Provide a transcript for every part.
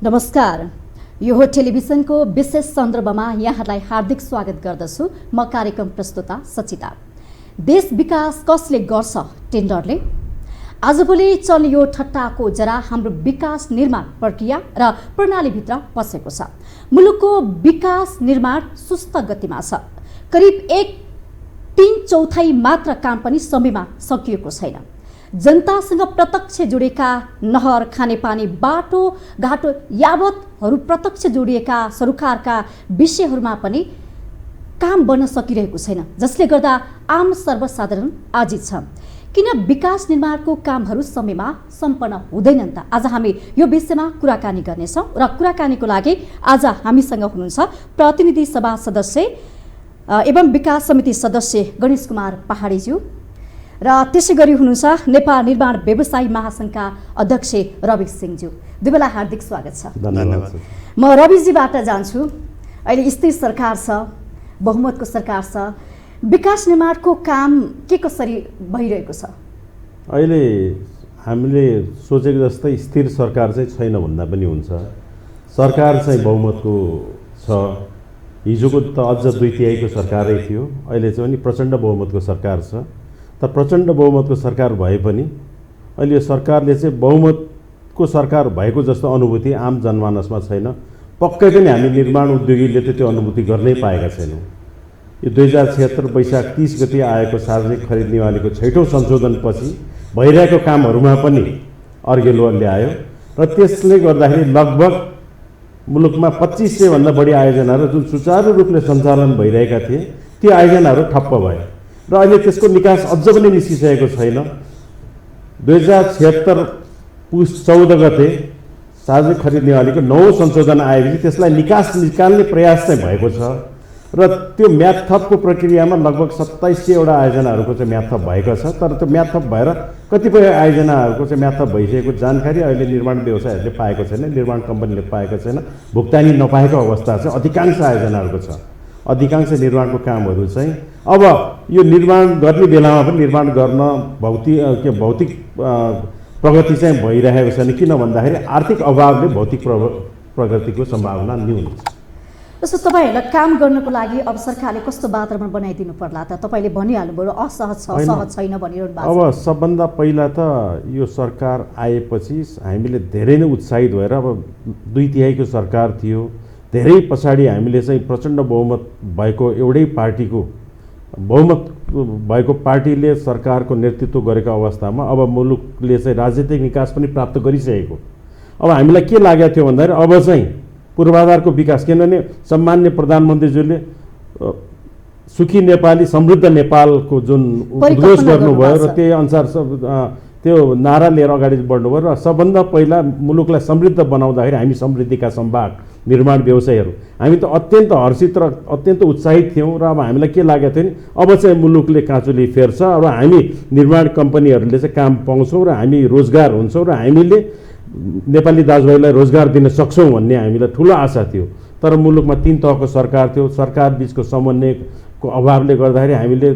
नमस्कार, यो हो टेलिभिजनको विशेष सन्दर्भमा यहाँलाई हार्दिक स्वागत गर्दछु। म कार्यक्रम प्रस्तुता सचिता। देश विकास कसले गर्छ? टेन्डरले? आजभोलि चल्ने यो ठट्टाको जरा हाम्रो विकास निर्माण प्रक्रिया र प्रणालीभित्र पसेको छ। मुलुकको विकास निर्माण सुस्त गतिमा छ। करिब 1/3 मात्र काम पनि समयमा सकिएको छैन। जनतासँग प्रत्यक्ष जोडिएका नहर, खानेपानी, बाटो घाटो यावतहरू प्रत्यक्ष जोडिएका सरोकारका विषयहरूमा पनि काम बन्न सकिरहेको छैन, जसले गर्दा आम सर्वसाधारण आजित छ। किन विकास निर्माणको कामहरू समयमा सम्पन्न हुँदैनन् त? आज हामी यो विषयमा कुराकानी गर्नेछौँ र कुराकानीको लागि आज हामीसँग हुनुहुन्छ प्रतिनिधि सभा सदस्य एवं विकास समिति सदस्य गणेश कुमार पहाडीज्यू र त्यसै गरी हुनुहुन्छ नेपाल निर्माण व्यवसायी महासङ्घका अध्यक्ष रवि सिंहज्यू। दुई बेला हार्दिक स्वागत छ। धन्यवाद। म रविजीबाट जान्छु। अहिले स्थिर सरकार छ, बहुमतको सरकार छ, विकास निर्माणको काम के कसरी भइरहेको छ? अहिले हामीले सोचेको जस्तै स्थिर सरकार चाहिँ छैन भन्दा पनि हुन्छ। सरकार चाहिँ बहुमतको छ। हिजोको त अझ 2/3 सरकारै थियो, अहिले चाहिँ नि प्रचण्ड बहुमतको सरकार छ। तर प्रचण्ड बहुमतको सरकार भए पनि अहिले यो सरकारले चाहिँ बहुमतको सरकार भएको जस्तो अनुभूति आम जनमानसमा छैन। पक्कै पनि हामी निर्माण उद्योगीले त त्यो अनुभूति गर्नै पाएका छैनौँ। यो 2076 वैशाख 30 गति आएको सार्वजनिक खरिद नीतिको 6औं संशोधनपछि भइरहेको कामहरूमा पनि अर्गेलो ल्यायो र त्यसले गर्दाखेरि लगभग मुलुकमा 2500 भन्दा बढी आयोजनाहरू जुन सुचारू रूपले सञ्चालन भइरहेका थिए ती आयोजनाहरू ठप्प भए र अहिले त्यसको निकास अझ पनि निस्किसकेको छैन। 2076 पुस 14 गते सार्वजनिक खरिद नीतिको 9औं संशोधन आएपछि त्यसलाई निकाल्ने प्रयास चाहिँ भएको छ र त्यो म्याद थपको प्रक्रियामा लगभग 2700 आयोजनाहरूको चाहिँ म्याद थप भएको छ। तर त्यो म्याद थप भएर कतिपय आयोजनाहरूको चाहिँ म्याद थप भइसकेको जानकारी अहिले निर्माण व्यवसायहरूले पाएको छैन, निर्माण कम्पनीले पाएको छैन। भुक्तानी नपाएको अवस्था चाहिँ अधिकांश आयोजनाहरूको छ। अधिकांश निर्माणको कामहरू चाहिँ अब यो निर्माण गर्ने बेलामा पनि निर्माण गर्न भौतिक प्रगति चाहिँ भइरहेको छैन। किन भन्दाखेरि आर्थिक अभावले भौतिक प्रगतिको सम्भावना न्यून छ। जस्तो तपाईँहरूलाई काम गर्नको लागि अब सरकारले कस्तो वातावरण बनाइदिनु पर्ला त? तपाईँले भनिहाल्नुभयो असहज छ, सहज छैन भनिरहनु भएको छ। अब सबभन्दा पहिला त यो सरकार आएपछि हामीले धेरै नै उत्साहित भएर, अब 2/3 सरकार थियो, धेरै पछाडि हामीले चाहिँ प्रचण्ड बहुमत भएको एउटै पार्टीको बहुमत भएको पार्टीले सरकारको नेतृत्व गरेको अवस्थामा अब मुलुकले चाहिँ राजनीतिक निकास पनि प्राप्त गरिसकेको। अब हामीलाई के लागेको थियो भन्दाखेरि अब चाहिँ पूर्वाधारको विकास, किनभने सम्मान्य प्रधानमन्त्रीज्यूले सुखी नेपाली समृद्ध नेपालको जुन उद्घोष गर्नुभयो र त्यही अनुसार त्यो नारा लिएर अगाडि बढ्नुभयो र सबभन्दा पहिला मुलुकलाई समृद्ध बनाउँदाखेरि हामी समृद्धिका सम्भाग निर्माण व्यवसायीहरू हामी त अत्यन्त हर्षित र अत्यन्त उत्साहित थियौँ। र अब हामीलाई के लागेको थियो नि अब चाहिँ मुलुकले काँचुली फेर्छ र हामी निर्माण कम्पनीहरूले चाहिँ काम पाउँछौँ र हामी रोजगार हुन्छौँ र हामीले नेपाली दाजुभाइलाई रोजगार दिन सक्छौँ भन्ने हामीलाई ठुलो आशा थियो। तर मुलुकमा 3 तहको सरकार थियो। सरकार बिचको समन्वयको अभावले गर्दाखेरि हामीले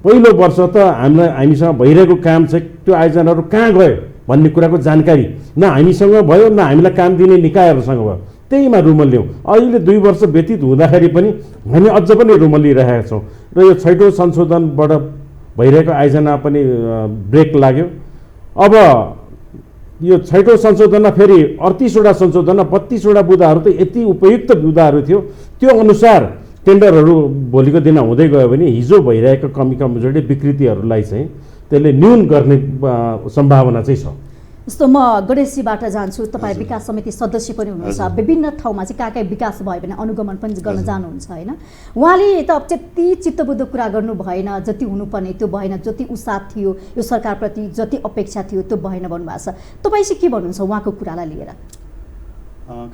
पहिलो वर्ष त हामीसँग भइरहेको काम चाहिँ त्यो आयोजनाहरू कहाँ गयो भन्ने कुराको जानकारी न हामीसँग भयो न हामीलाई काम दिने निकायहरूसँग भयो। त्यहीमा रुमल्यौँ। अहिले 2 वर्ष व्यतीत हुँदाखेरि पनि हामी अझ पनि रुमलिरहेका छौँ र यो 6औं संशोधनबाट भइरहेको आयोजना पनि ब्रेक लाग्यो। अब यो 6औं संशोधनमा फेरि 38 संशोधन 32 बुँदाहरू त यति उपयुक्त बुँदाहरू थियो। त्यो अनुसार टेन्डरहरू भोलिको दिन हुँदै गयो भने हिजो भइरहेको कमी कमजोरी विकृतिहरूलाई चाहिँ त्यसले न्यून गर्ने सम्भावना चाहिँ छ। जस्तो म गणेशजीबाट जान्छु। तपाईँ विकास समिति सदस्य पनि हुनुहुन्छ। विभिन्न ठाउँमा चाहिँ कहाँ कहाँ विकास भयो भने अनुगमन पनि गर्न जानुहुन्छ होइन? उहाँले त अब त्यति चित्तबुद्ध कुरा गर्नु भएन, जति हुनुपर्ने त्यो भएन, जति उत्साह थियो यो सरकारप्रति, जति अपेक्षा थियो त्यो भएन भन्नुभएको छ। तपाईँ चाहिँ के भन्नुहुन्छ उहाँको कुरालाई लिएर?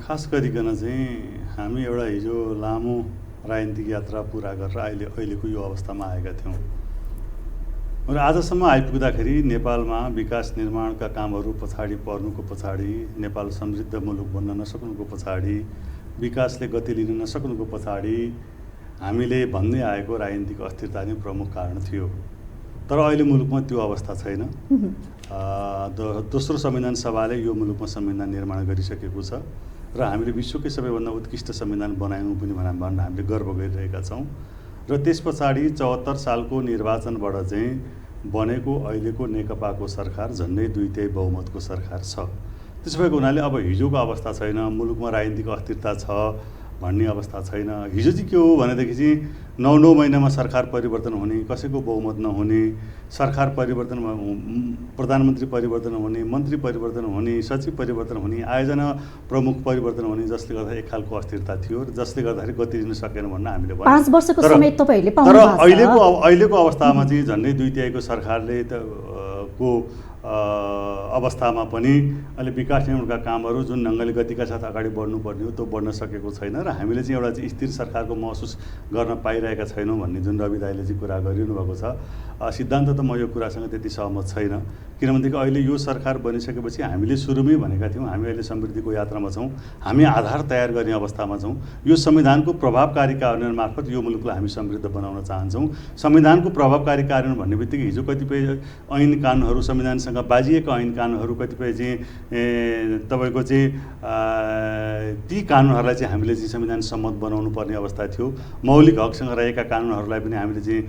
खास गरिकन चाहिँ हामी एउटा हिजो लामो राजनीतिक यात्रा पुरा गरेर अहिलेको यो अवस्थामा आएका थियौँ र आजसम्म आइपुग्दाखेरि नेपालमा विकास निर्माणका कामहरू पछाडि पर्नुको पछाडि, नेपाल समृद्ध मुलुक बन्न नसक्नुको पछाडि, विकासले गति लिन नसक्नुको पछाडि हामीले भन्दै आएको राजनीतिक अस्थिरता नै प्रमुख कारण थियो। तर अहिले मुलुकमा त्यो अवस्था छैन। दोस्रो संविधान सभाले यो मुलुकमा संविधान निर्माण गरिसकेको छ र हामीले विश्वकै सबैभन्दा उत्कृष्ट संविधान बनायौँ पनि भनेर हामीले गर्व गरिरहेका छौँ। र त्यस पछाडि 74 सालको निर्वाचनबाट चाहिँ बनेको अहिलेको नेकपाको सरकार झन्डै 2/3 बहुमतको सरकार छ। त्यसो भएको हुनाले अब हिजोको अवस्था छैन, मुलुकमा राजनीतिक अस्थिरता छ भन्ने अवस्था छैन। हिजो चाहिँ के हो भनेदेखि चाहिँ 9 महिनामा सरकार परिवर्तन हुने, कसैको बहुमत नहुने, सरकार परिवर्तन, प्रधानमन्त्री परिवर्तन हुने, मन्त्री परिवर्तन हुने, सचिव परिवर्तन हुने, आयोजना प्रमुख परिवर्तन हुने, जसले गर्दा एक खालको अस्थिरता थियो र जसले गर्दाखेरि गति दिन सकेन भन्न हामीले भन्यौँ। 5 वर्षको समय तपाईहरुले पाउनु तर भएको छ। अहिलेको अवस्थामा चाहिँ झन्डै 2/3 को सरकारले को अवस्थामा पनि अहिले विकास निर्माणका कामहरू जुन ढङ्गले गतिका साथ अगाडि बढ्नुपर्ने हो त्यो बढ्न सकेको छैन र हामीले चाहिँ एउटा चाहिँ स्थिर सरकारको महसुस गर्न पाइरहेका छैनौँ भन्ने जुन रवि दाइले चाहिँ कुरा गरिरहनु भएको छ। सिद्धान्त त म यो कुरासँग त्यति सहमत छैन, किनभनेदेखि अहिले यो सरकार बनिसकेपछि हामीले सुरुमै भनेका थियौँ हामी अहिले समृद्धिको यात्रामा छौँ, हामी आधार तयार गर्ने अवस्थामा छौँ। यो संविधानको प्रभावकारी कार्यान्वयन मार्फत यो मुलुकलाई हामी समृद्ध बनाउन चाहन्छौँ। संविधानको प्रभावकारी कार्यान्वयन भन्ने बित्तिकै हिजो कतिपय ऐन कानुनहरू संविधानसँग बाजिएका ऐन कानुनहरू कतिपय चाहिँ तपाईँको चाहिँ ती कानुनहरूलाई चाहिँ हामीले चाहिँ संविधान सम्मत बनाउनु पर्ने अवस्था थियो। मौलिक हकसँग रहेका कानुनहरूलाई पनि हामीले चाहिँ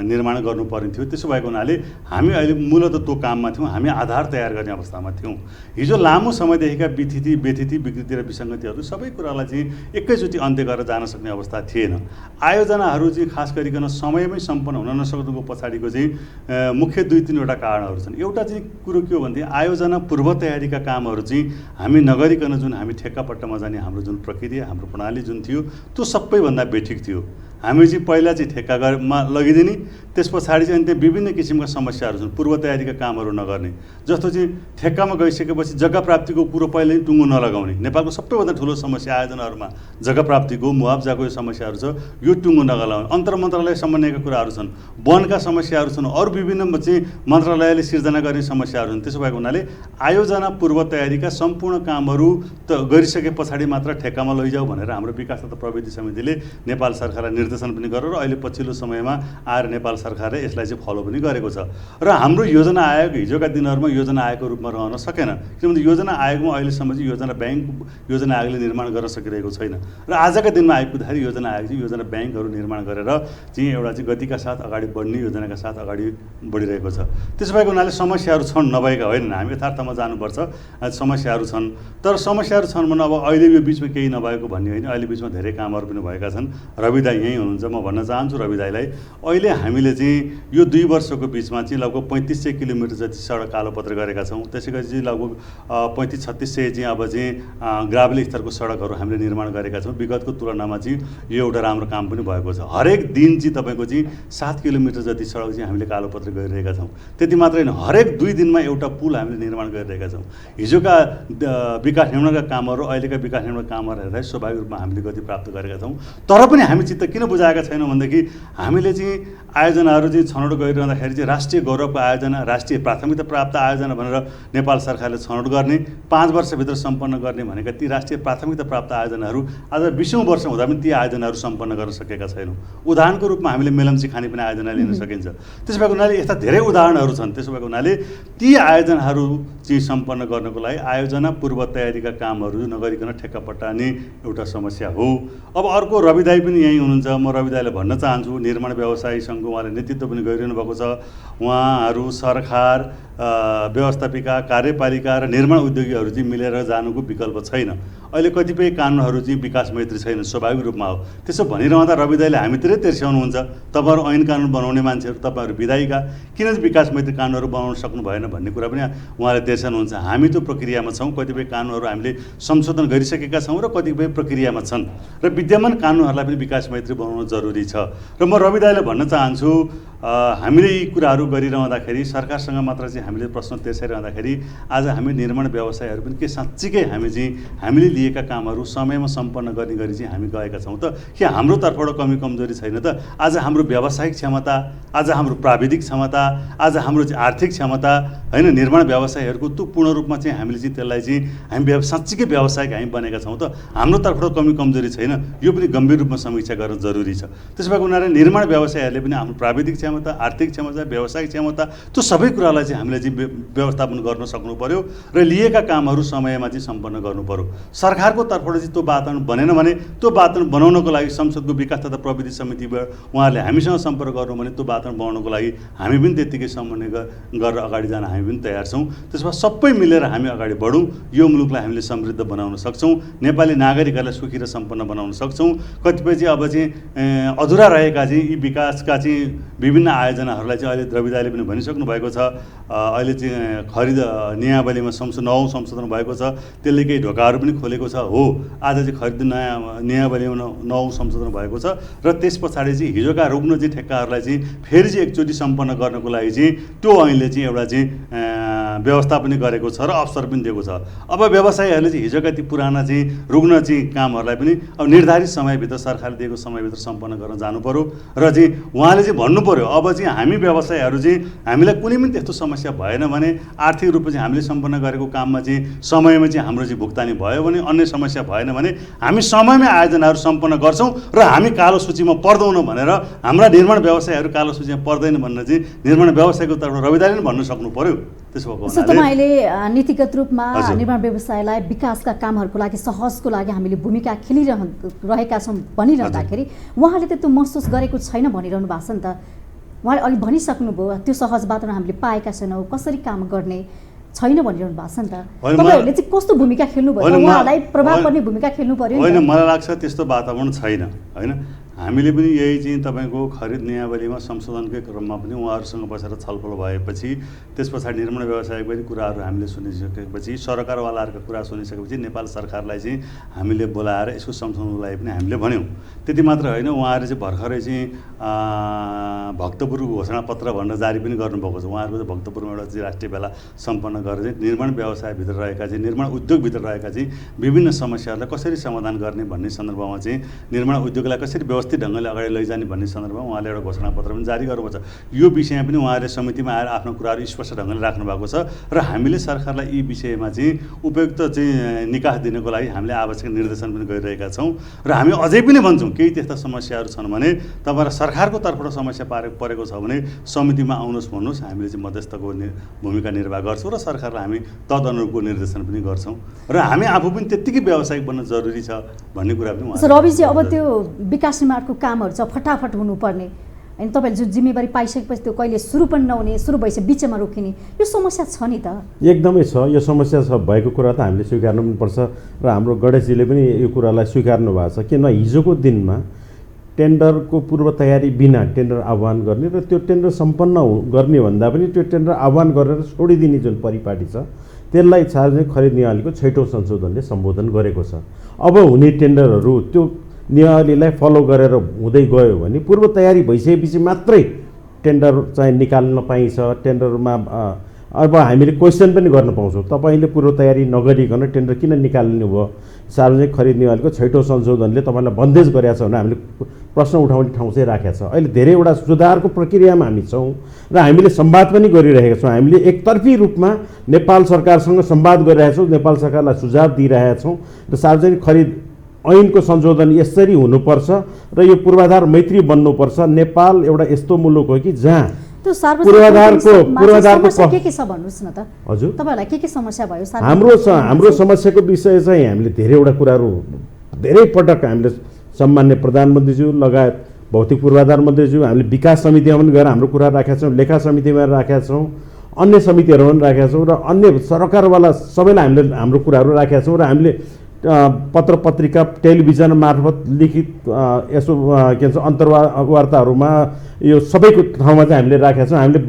निर्माण गर्नुपर्ने थियो। त्यसो भएको हुनाले हामी अहिले मूलतः त्यो काममा थियौँ, हामी आधार तयार गर्ने अवस्थामा थियौँ। हिजो लामो समयदेखिका व्यथिति विकृति र विसङ्गतिहरू सबै कुरालाई चाहिँ एकैचोटि अन्त्य गरेर जान सक्ने अवस्था थिएन। आयोजनाहरू चाहिँ खास गरिकन समयमै सम्पन्न हुन नसक्नुको पछाडिको चाहिँ मुख्य 2-3 कारणहरू छन्। एउटा चाहिँ कुरो के हो भने आयोजना पूर्व तयारीका कामहरू चाहिँ हामी नगरिकन जुन हामी ठेक्कापट्टामा जाने हाम्रो जुन प्रक्रिया, हाम्रो प्रणाली जुन थियो त्यो सबैभन्दा बेठिक थियो। हामी चाहिँ पहिला चाहिँ ठेक्कामा लगिदिने, त्यस पछाडि चाहिँ त्यहाँ विभिन्न किसिमका समस्याहरू छन् पूर्व तयारीका कामहरू नगर्ने। जस्तो चाहिँ ठेक्कामा गइसकेपछि जग्गा प्राप्तिको कुरो पहिल्यै टुङ्गो नलगाउने। नेपालको सबैभन्दा ठुलो समस्या आयोजनाहरूमा जग्गा प्राप्तिको, मुआब्जाको समस्याहरू छ, यो टुङ्गो नगलाउने। अन्तर मन्त्रालय समन्वयका कुराहरू छन्, वनका समस्याहरू छन्, अरू विभिन्न चाहिँ मन्त्रालयले सिर्जना गर्ने समस्याहरू छन्। त्यसो भएको हुनाले आयोजना पूर्व तयारीका सम्पूर्ण कामहरू त गरिसके पछाडि मात्र ठेक्कामा लैजाऊ भनेर हाम्रो विकास तथा प्रविधि समितिले नेपाल सरकारलाई निर्देशन पनि गरेर अहिले पछिल्लो समयमा आएर नेपाल सरकारले यसलाई चाहिँ फलो पनि गरेको छ। र हाम्रो योजना आयोग हिजोका दिनहरूमा योजना आयोगको रूपमा रहन सकेन, किनभने योजना आयोगमा अहिलेसम्म चाहिँ योजना ब्याङ्क योजना आयोगले निर्माण गर्न सकिरहेको छैन। र आजका दिनमा आइपुग्दाखेरि योजना आयोग चाहिँ योजना ब्याङ्कहरू निर्माण गरेर चाहिँ एउटा चाहिँ गतिका साथ अगाडि बढ्ने योजनाका साथ अगाडि बढिरहेको छ। त्यसो भएको हुनाले समस्याहरू छन्, नभएका होइनन्। हामी यथार्थमा जानुपर्छ, समस्याहरू छन्। तर समस्याहरू छन् भने अब अहिले यो बिचमा केही नभएको भन्ने होइन, अहिले बिचमा धेरै कामहरू पनि भएका छन्। रवि दाइ यहीँ हुनुहुन्छ, म भन्न चाहन्छु रवि दाइलाई अहिले हामीले चाहिँ यो 2 वर्षको बिचमा चाहिँ लगभग 3500 किलोमिटर जति सडक कालोपत्र गरेका छौँ। त्यसै गरी चाहिँ लगभग 3500-3600 चाहिँ अब चाहिँ ग्राभल स्तरको सडकहरू हामीले निर्माण गरेका छौँ। विगतको तुलनामा चाहिँ यो एउटा राम्रो काम पनि भएको छ। हरेक दिन चाहिँ तपाईँको चाहिँ 7 किलोमिटर जति सडक चाहिँ हामीले कालोपत्र गरिरहेका छौँ। त्यति मात्रै होइन, हरेक 2 दिनमा एउटा पुल हामीले निर्माण गरिरहेका छौँ। हिजोका विकास निर्माणका कामहरू अहिलेका विकास निर्माण कामहरू हेर्दा स्वाभाविक रूपमा हामीले गति प्राप्त गरेका छौँ। तर पनि हामी चित्त किन बुझाएका छैनौँ भनेदेखि हामीले चाहिँ आयोजनाहरू चाहिँ छनौट गरिरहँदाखेरि चाहिँ राष्ट्रिय गौरवको आयोजना, राष्ट्रिय प्राथमिकता प्राप्त आयोजना भनेर नेपाल सरकारले छनौट गर्ने, 5 वर्षभित्र सम्पन्न गर्ने भनेका ती राष्ट्रिय प्राथमिकता प्राप्त आयोजनाहरू आज 20औं वर्ष हुँदा पनि ती आयोजनाहरू सम्पन्न गर्न सकेका छैनौँ। उदाहरणको रूपमा हामीले मेलम्ची खाने पनि आयोजना लिन सकिन्छ। त्यसो भएको हुनाले यस्ता धेरै उदाहरणहरू छन्। त्यसो भएको हुनाले ती आयोजनाहरू चाहिँ सम्पन्न गर्नको लागि आयोजना पूर्व तयारीका कामहरू नगरिकन ठेक्कापट्टाने एउटा समस्या हो। अब अर्को रवि दाइ पनि यहीँ हुनुहुन्छ, म रवि दाइलाई भन्न चाहन्छु, निर्माण व्यवसायी सङ्घको उहाँले नेतृत्व पनि गरिरहनु भएको छ। उहाँहरू सरकार, व्यवस्थापिका, कार्यपालिका र निर्माण उद्योगीहरू चाहिँ मिलेर जानुको विकल्प छैन। अहिले कतिपय कानुनहरू चाहिँ विकास मैत्री छैन, स्वाभाविक रूपमा हो। त्यसो भनिरहँदा रवि दाइले हामीतिरै तेर्स्याउनुहुन्छ, तपाईँहरू ऐन कानुन बनाउने मान्छेहरू, तपाईँहरू विधायिका किन विकास मैत्री कानुनहरू बनाउन सक्नु भएन भन्ने कुरा पनि उहाँले तेर्स्याउनुहुन्छ। हामी त्यो प्रक्रियामा छौँ, कतिपय कानुनहरू हामीले संशोधन गरिसकेका छौँ र कतिपय प्रक्रियामा छन् र विद्यमान कानुनहरूलाई पनि विकास मैत्री बनाउन जरुरी छ। र म रवि दाइलाई भन्न चाहन्छु, हामीले यी कुराहरू गरिरहँदाखेरि सरकारसँग मात्र चाहिँ हामीले प्रश्न तेर्साइरहँदाखेरि आज हामी निर्माण व्यवसायहरू पनि के साँच्चीकै हामीले लिएका कामहरू समयमा सम्पन्न गर्ने गरी चाहिँ हामी गएका छौँ त के हाम्रो तर्फबाट कमी कमजोरी छैन त? आज हाम्रो व्यावसायिक क्षमता, आज हाम्रो प्राविधिक क्षमता, आज हाम्रो चाहिँ आर्थिक क्षमता होइन, निर्माण व्यवसायहरूको त्यो पूर्ण रूपमा चाहिँ हामीले चाहिँ त्यसलाई चाहिँ हामी साँच्चीकै व्यावसायिक हामी बनेका छौँ त? हाम्रो तर्फबाट कमी कमजोरी छैन? यो पनि गम्भीर रूपमा समीक्षा गर्न जरुरी छ। त्यसो भएको हुनाले निर्माण व्यवसायहरूले पनि आफ्नो प्राविधिक क्षमता, क्षमता, आर्थिक क्षमता, व्यावसायिक क्षमता, त्यो सबै कुरालाई चाहिँ हामीले चाहिँ व्यवस्थापन गर्न सक्नु पर्यो र लिएका कामहरू समयमा चाहिँ सम्पन्न गर्नु पर्यो। सरकारको तर्फबाट चाहिँ त्यो वातावरण बनेन भने त्यो वातावरण बनाउनको लागि संसदको विकास तथा प्रविधि समितिबाट उहाँहरूले हामीसँग सम्पर्क गर्नु भने त्यो वातावरण बनाउनको लागि हामी पनि त्यत्तिकै समन्वय गरेर अगाडि जान हामी पनि तयार छौँ। त्यसमा सबै मिलेर हामी अगाडि बढौँ, यो मुलुकलाई हामीले समृद्ध बनाउन सक्छौँ, नेपाली नागरिकहरूलाई सुखी र सम्पन्न बनाउन सक्छौँ। कतिपय चाहिँ अब चाहिँ अधुरा रहेका चाहिँ यी विकासका चाहिँ विभिन्न आयोजनाहरूलाई चाहिँ अहिले द्रविदाले पनि भनिसक्नु भएको छ। अहिले चाहिँ खरिद नियमावलीमा नवौँ संशोधन भएको छ, त्यसले केही ढोकाहरू पनि खोलेको छ। हो, आज चाहिँ खरिद नयाँ नियमावलीमा नवौँ संशोधन भएको छ र त्यस पछाडि चाहिँ हिजोका रुग्न चाहिँ ठेक्काहरूलाई चाहिँ फेरि चाहिँ एकचोटि सम्पन्न गर्नको लागि चाहिँ त्यो ऐनले चाहिँ एउटा चाहिँ व्यवस्था पनि गरेको छ र अवसर पनि दिएको छ। अब व्यवसायीहरूले चाहिँ हिजोका ती पुराना चाहिँ रुग्न चाहिँ कामहरूलाई पनि अब निर्धारित समयभित्र सरकारले दिएको समयभित्र सम्पन्न गर्न जानु पर्यो र चाहिँ उहाँले चाहिँ भन्नु पर्यो अब चाहिँ हामी व्यवसायीहरू चाहिँ हामीलाई कुनै पनि त्यस्तो समस्या भएन भने, आर्थिक रूपमा चाहिँ हामीले सम्पन्न गरेको काममा चाहिँ समयमा चाहिँ हाम्रो चाहिँ भुक्तानी भयो भने, अन्य समस्या भएन भने हामी समयमै आयोजनाहरू सम्पन्न गर्छौँ र हामी कालो सूचीमा पर्दैनौँ भनेर हाम्रा निर्माण व्यवसायीहरू कालो सूचीमा पर्दैन भनेर चाहिँ निर्माण व्यवसायको तर्फबाट रविदाले पनि भन्नु सक्नु पर्यो। तपाईँले नीतिगत रूपमा निर्माण व्यवसायलाई विकासका कामहरूको लागि सहजको लागि हामीले भूमिका खेलिरहेका छौँ भनिरहँदाखेरि उहाँले त त्यो महसुस गरेको छैन भनिरहनु भएको छ नि त। उहाँले अघि भनिसक्नुभयो त्यो सहज वातावरण हामीले पाएका छैनौँ, कसरी काम गर्ने छैन भनिरहनु भएको छ नि त। तपाईँहरूले चाहिँ कस्तो भूमिका खेल्नुभयो, उहाँलाई प्रभाव पर्ने भूमिका खेल्नु पर्यो? होइन, मलाई लाग्छ त्यस्तो वातावरण छैन। होइन, हामीले पनि यही चाहिँ तपाईँको खरिद नियमावलीमा संशोधनकै क्रममा पनि उहाँहरूसँग बसेर छलफल भएपछि त्यस पछाडि निर्माण व्यवसायको पनि कुराहरू हामीले सुनिसकेपछि, सरकारवालाहरूको कुरा सुनिसकेपछि नेपाल सरकारलाई चाहिँ हामीले बोलाएर यसको संशोधनको लागि पनि हामीले भन्यौँ। त्यति मात्र होइन, उहाँहरूले चाहिँ भर्खरै चाहिँ भक्तपुरको घोषणापत्र भनेर जारी पनि गर्नुभएको छ। उहाँहरूको चाहिँ भक्तपुरमा एउटा चाहिँ राष्ट्रिय भेला सम्पन्न गरेर चाहिँ निर्माण व्यवसायभित्र रहेका चाहिँ निर्माण उद्योगभित्र रहेका चाहिँ विभिन्न समस्याहरूलाई कसरी समाधान गर्ने भन्ने सन्दर्भमा चाहिँ निर्माण उद्योगलाई कसरी व्यवस्थित ढङ्गले अगाडि लैजाने भन्ने सन्दर्भमा उहाँले एउटा घोषणापत्र पनि जारी गर्नुभएको छ। यो विषयमा पनि उहाँहरूले समितिमा आएर आफ्नो कुराहरू स्पष्ट ढङ्गले राख्नु भएको छ र हामीले सरकारलाई यी विषयमा चाहिँ उपयुक्त चाहिँ निकास दिनको लागि हामीले आवश्यक निर्देशन पनि गरिरहेका छौँ र हामी अझै पनि भन्छौँ केही त्यस्ता समस्याहरू छन् भने तपाईँलाई सरकारको तर्फबाट समस्या परेको छ भने समितिमा आउनुहोस् भन्नुहोस्, हामीले चाहिँ मध्यस्थको भूमिका निर्वाह गर्छौँ र सरकारलाई हामी तदनुरूपको निर्देशन पनि गर्छौँ र हामी आफू पनि त्यत्तिकै व्यावसायिक बन्न जरुरी छ भन्ने कुरा पनि रविजी। अब त्यो विकास निर्माणको कामहरू छ फटाफट हुनुपर्ने, अनि तपाईँले जो जिम्मेवारी पाइसकेपछि त्यो कहिले सुरु पनि नहुने, सुरु भएपछि बिचमा रोकिने, यो समस्या छ नि त? एकदमै छ, यो समस्या छ, भएको कुरा त हामीले स्वीकार्नु पनि पर्छ र हाम्रो गणेशजीले पनि यो कुरालाई स्वीकार्नु भएको छ। किन हिजोको दिनमा टेन्डरको पूर्व तयारी बिना टेन्डर आह्वान गर्ने र त्यो टेन्डर सम्पन्न गर्ने भन्दा पनि त्यो टेन्डर आह्वान गरेर छोडिदिने जुन परिपाटी छ त्यसलाई सार्वजनिक खरिद नियमावलीको 6औं संशोधनले सम्बोधन गरेको छ। अब हुने टेन्डरहरू त्यो नियमावलीलाई फलो गरेर हुँदै गयो भने पूर्व तयारी भइसकेपछि मात्रै टेन्डर चाहिँ निकाल्न पाइन्छ। टेन्डरमा अब हामीले क्वेसन पनि गर्न पाउँछौँ, तपाईँले पूर्व तयारी नगरिकन टेन्डर किन निकाल्नु भयो? सार्वजनिक खरिद नियमावलीको 6औं संशोधनले तपाईँलाई बन्देज गरेको छ भने हामीले प्रश्न उठाउने ठाउँ चाहिँ राखेको छ। अहिले धेरैवटा सुधारको प्रक्रियामा हामी छौँ र हामीले संवाद पनि गरिरहेका छौँ। हामीले एकतर्फी रूपमा नेपाल सरकारसँग संवाद गरिरहेका छौँ, नेपाल सरकारलाई सुझाव दिइरहेका छौँ र सार्वजनिक खरिद ऐनको संशोधन यसरी हुनुपर्छ र यो पूर्वाधार मैत्री बन्नुपर्छ। नेपाल एउटा यस्तो मुलुक हो कि जहाँ पूर्वाधारको के छ भन्नुहोस् न त हजुर, तपाईँहरूलाई के समस्या भयो? हाम्रो समस्याको विषय चाहिँ हामीले धेरैवटा कुराहरू धेरै पटक हामीले सम्मान्य प्रधानमन्त्रीज्यू लगायत भौतिक पूर्वाधार मन्त्रीज्यू हामीले विकास समितिमा पनि गएर हाम्रो कुरा राखेका छौँ, लेखा समितिमा राखेका छौँ, अन्य समितिहरूमा पनि राखेका छौँ र अन्य सरकारवाला सबैलाई हामीले हाम्रो कुराहरू राखेका छौँ र हामीले पत्र पत्रिका टेलिभिजन मार्फत लिखित यसो के भन्छ अन्तर्वार्ताहरूमा यो सबैको ठाउँमा चाहिँ हामीले राखेका छौँ। हामीले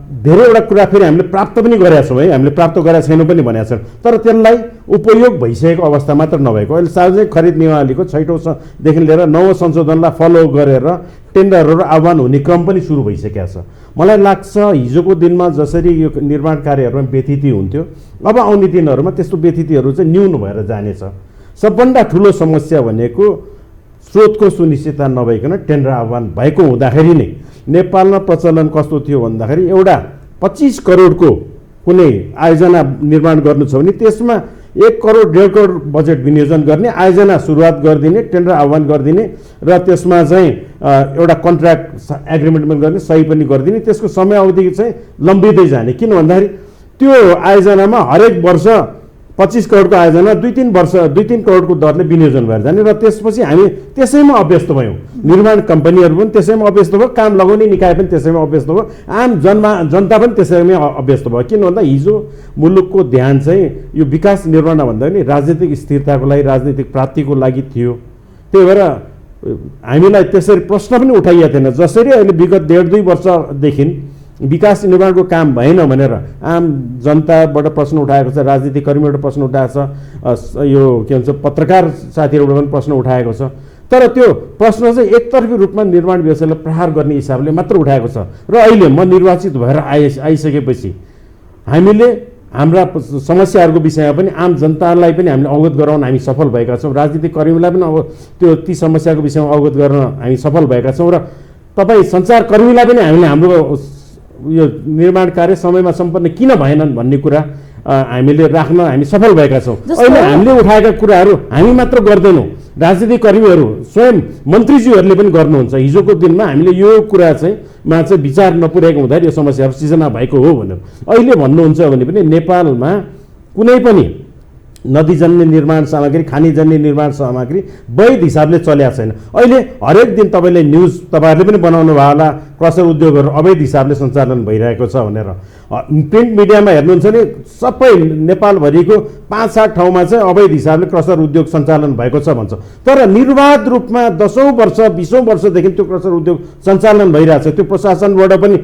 धेरैवटा कुरा फेरि हामीले प्राप्त पनि गरेका छौँ है, हामीले प्राप्त गरेका छैनौँ पनि भनेका छौँ, तर त्यसलाई उपयोग भइसकेको अवस्था मात्र नभएको। अहिले सार्वजनिक खरिद नियमावलीको 6औंदेखि लिएर 9औं संशोधनलाई फलो गरेर टेन्डरहरू आह्वान हुने क्रम पनि सुरु भइसकेको छ। मलाई लाग्छ हिजोको दिनमा जसरी यो निर्माण कार्यहरूमा व्यथिति हुन्थ्यो, अब आउने दिनहरूमा त्यस्तो व्यथितिहरू चाहिँ न्यून भएर जानेछ। सबभन्दा ठुलो समस्या भनेको स्रोतको सुनिश्चितता नभइकन टेन्डर आह्वान भएको हुँदाखेरि नै नेपालमा प्रचलन कस्तो थियो भन्दाखेरि एउटा 25 करोडको कुनै आयोजना निर्माण गर्नु छ भने त्यसमा 1 करोड 1.5 करोड बजेट विनियोजन गर्ने, आयोजना सुरुवात गरिदिने, टेन्डर आह्वान गरिदिने र त्यसमा चाहिँ एउटा कन्ट्र्याक्ट एग्रिमेन्ट पनि गर्ने, सही पनि गरिदिने, त्यसको समयावधि चाहिँ लम्बिँदै जाने। किन भन्दाखेरि त्यो आयोजनामा हरेक वर्ष 25 करोडको आयोजना 2-3 करोडको दरले विनियोजन भएर जाने र त्यसपछि हामी त्यसैमा अभ्यस्त भयौँ। निर्माण कम्पनीहरू पनि त्यसैमा अभ्यस्त भयो, काम लगाउने निकाय पनि त्यसैमा अभ्यस्त भयो, आम जनता पनि त्यसैमै अभ्यस्त भयो। किन भन्दा हिजो मुलुकको ध्यान चाहिँ यो विकास निर्माण भन्दा पनि राजनीतिक स्थिरताको लागि, राजनीतिक प्राप्तिको लागि थियो। त्यही भएर हामीलाई त्यसरी प्रश्न पनि उठाइएको थिएन। जसरी अहिले विगत 1.5-2 वर्षदेखि विकास निर्माणको काम भएन भनेर आम जनताबाट प्रश्न उठाएको छ, राजनीतिक कर्मीबाट प्रश्न उठाएको छ, यो के भन्छ पत्रकार साथीहरूबाट पनि प्रश्न उठाएको छ। तर त्यो प्रश्न चाहिँ एकतर्फी रूपमा निर्माण व्यवसायलाई प्रहार गर्ने हिसाबले मात्र उठाएको छ। र अहिले म निर्वाचित भएर आइसकेपछि हामीले हाम्रा समस्याहरूको विषयमा पनि आम जनतालाई पनि हामीले अवगत गराउन हामी सफल भएका छौँ। राजनीतिक कर्मीलाई पनि ती समस्याको विषयमा अवगत गर्न हामी सफल भएका छौँ। र तपाईँ सञ्चारकर्मीलाई पनि हामीले हाम्रो यो निर्माण कार्य समयमा सम्पन्न किन भएनन् भन्ने कुरा हामीले राख्न हामी सफल भएका छौँ। अहिले हामीले उठाएका कुराहरू हामी मात्र गर्दैनौँ, राजनीतिक कर्मीहरू स्वयं मन्त्रीज्यूहरूले पनि गर्नुहुन्छ। हिजोको दिनमा हामीले यो कुरा चाहिँ विचार नपुर्याएको हुँदाखेरि यो समस्याहरू सिर्जना भएको हो भनेर अहिले भन्नुहुन्छ भने पनि नेपालमा कुनै पनि नदीजन्य निर्माण सामग्री, खानीजन्य निर्माण सामग्री वैध हिसाबले चलेको छैन। अहिले हरेक दिन तपाईँले न्युज तपाईँहरूले पनि बनाउनु भयो होला, क्रसर उद्योगहरू अवैध हिसाबले सञ्चालन भइरहेको छ भनेर। प्रिन्ट मिडियामा हेर्नुहुन्छ भने सबै नेपालभरिको 5-7 ठाउँमा चाहिँ अवैध हिसाबले क्रसर उद्योग सञ्चालन भएको छ भन्छ। तर निर्वाध रूपमा 10औं वर्ष 20औं वर्षदेखि त्यो क्रसर उद्योग सञ्चालन भइरहेछ। त्यो प्रशासनबाट पनि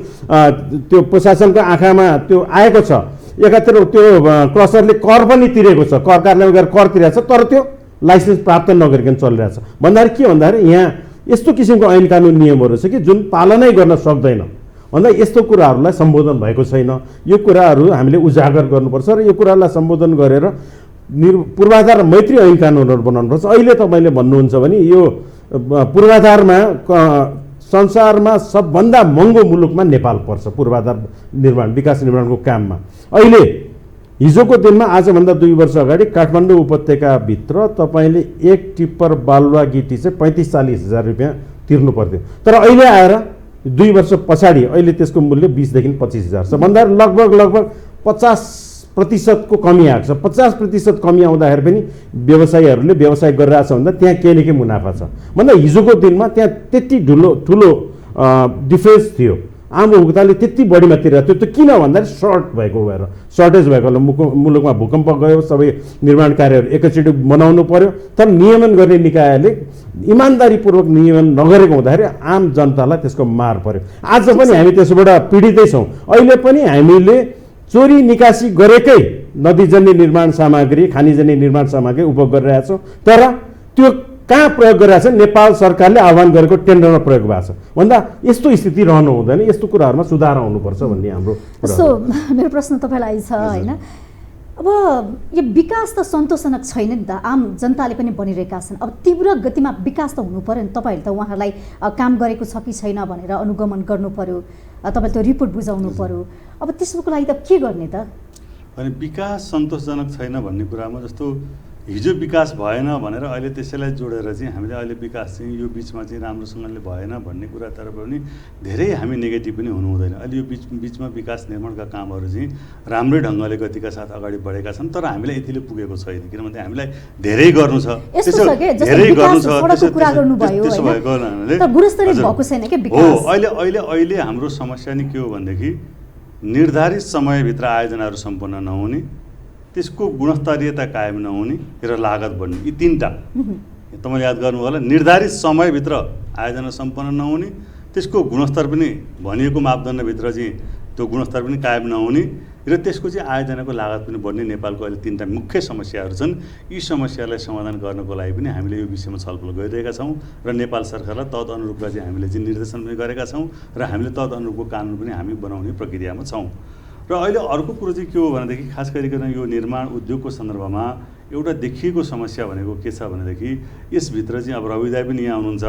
त्यो प्रशासनको आँखामा त्यो आएको छ। एकातिर त्यो क्रसरले कर पनि तिरेको छ, कर कार्यालयमा गएर कर तिरेको छ, तर त्यो लाइसेन्स प्राप्त नगरिकन चलिरहेछ। भन्दाखेरि के भन्दाखेरि यहाँ यस्तो किसिमको ऐन कानुन नियमहरू छ कि जुन पालनै गर्न सक्दैन। भन्दा यस्तो कुराहरूलाई सम्बोधन भएको छैन। यो कुराहरू हामीले उजागर गर्नुपर्छ र यो कुरालाई सम्बोधन गरेर पूर्वाधार मैत्री ऐन कानुनहरू बनाउनुपर्छ। अहिले तपाईँले भन्नुहुन्छ भने यो पूर्वाधारमा संसारमा सबभन्दा महँगो मुलुकमा नेपाल पर्छ पूर्वाधार निर्माण, विकास निर्माणको काममा। अहिले हिजोको दिनमा आजभन्दा 2 वर्ष अगाडि काठमाडौँ उपत्यकाभित्र तपाईँले 1 टिप्पर बालुवा गिटी चाहिँ 35-40 हजार रुपियाँ तिर्नु पर्थ्यो। तर अहिले आएर 2 वर्ष पछाडि अहिले त्यसको मूल्य 20 देखि 25 हजार छ। भन्दा लगभग 50% को कमी आएको छ। 50% कमी आउँदाखेरि पनि व्यवसायीहरूले व्यवसाय गरिरहेछ भन्दा त्यहाँ केही न केही मुनाफा छ। भन्दा हिजोको दिनमा त्यहाँ त्यति ठुलो डिफरेन्स थियो। आम उपभोक्ताले त्यति बढीमा तिरेको थियो। त्यो किन भन्दाखेरि सर्टेज भएको मुलुकमा भूकम्प गयो, सबै निर्माण कार्यहरू एकैचोटि बनाउनु पर्यो। तर नियमन गर्ने निकायले इमान्दारीपूर्वक नियमन नगरेको हुँदाखेरि आम जनतालाई त्यसको मार पर्यो। आज पनि हामी त्यसबाट पीडितै छौँ। अहिले पनि हामीले चोरी निकासी गरेकै नदीजन्य निर्माण सामग्री, खानीजन्य निर्माण सामग्री उपभोग गरिरहेका छौँ। तर त्यो कहाँ प्रयोग गरिरहेको छ? नेपाल सरकारले आह्वान गरेको टेन्डरमा प्रयोग भएको छ। भन्दा यस्तो स्थिति रहनु हुँदैन, यस्तो कुराहरूमा सुधार आउनुपर्छ भन्ने हाम्रो। सो मेरो प्रश्न तपाईँलाई छ होइन, अब यो विकास त सन्तोषजनक छैन नि त, आम जनताले पनि भनिरहेका छन्। अब तीव्र गतिमा विकास त हुनु पर्यो नि, तपाईँहरूले त उहाँहरूलाई काम गरेको छ कि छैन भनेर अनुगमन गर्नु पर्यो, तपाईँले त्यो रिपोर्ट बुझाउनु पर्यो। अब त्यसको लागि त के गर्ने त? अनि विकास सन्तोषजनक छैन भन्ने कुरामा जस्तो हिजो विकास भएन भनेर अहिले त्यसैलाई जोडेर चाहिँ हामीले अहिले विकास चाहिँ यो बिचमा चाहिँ राम्रोसँगले भएन भन्ने कुरातर्फ पनि धेरै हामी नेगेटिभ पनि हुनु हुँदैन। अहिले यो बिचमा विकास निर्माणका कामहरू चाहिँ राम्रै ढङ्गले गतिका साथ अगाडि बढेका छन्। तर हामीलाई यतिले पुगेको छैन, किनभने हामीलाई धेरै गर्नु छ। धेरै गर्नु छ, त्यसो भएको अहिले हाम्रो समस्या नै के हो भनेदेखि निर्धारित समयभित्र आयोजनाहरू सम्पन्न नहुने, त्यसको गुणस्तरीयता कायम नहुने र लागत बढ्ने, यी 3टा तपाईँले याद गर्नु होला। निर्धारित समयभित्र आयोजना सम्पन्न नहुने, त्यसको गुणस्तर पनि भनिएको मापदण्डभित्र चाहिँ त्यो गुणस्तर पनि कायम नहुने र त्यसको चाहिँ आयोजनाको लागत पनि बढ्ने नेपालको अहिले 3टा मुख्य समस्याहरू छन्। यी समस्यालाई समाधान गर्नको लागि पनि हामीले यो विषयमा छलफल गरिरहेका छौँ र नेपाल सरकारलाई तदअनुरूपका चाहिँ हामीले चाहिँ निर्देशन पनि गरेका छौँ र हामीले तदअनुरूपको कानुन पनि हामी बनाउने प्रक्रियामा छौँ। र अहिले अर्को कुरो चाहिँ के हो भनेदेखि खास गरिकन यो निर्माण उद्योगको सन्दर्भमा एउटा देखिएको समस्या भनेको के छ भनेदेखि यसभित्र चाहिँ अब रविदाई पनि यहाँ हुनुहुन्छ,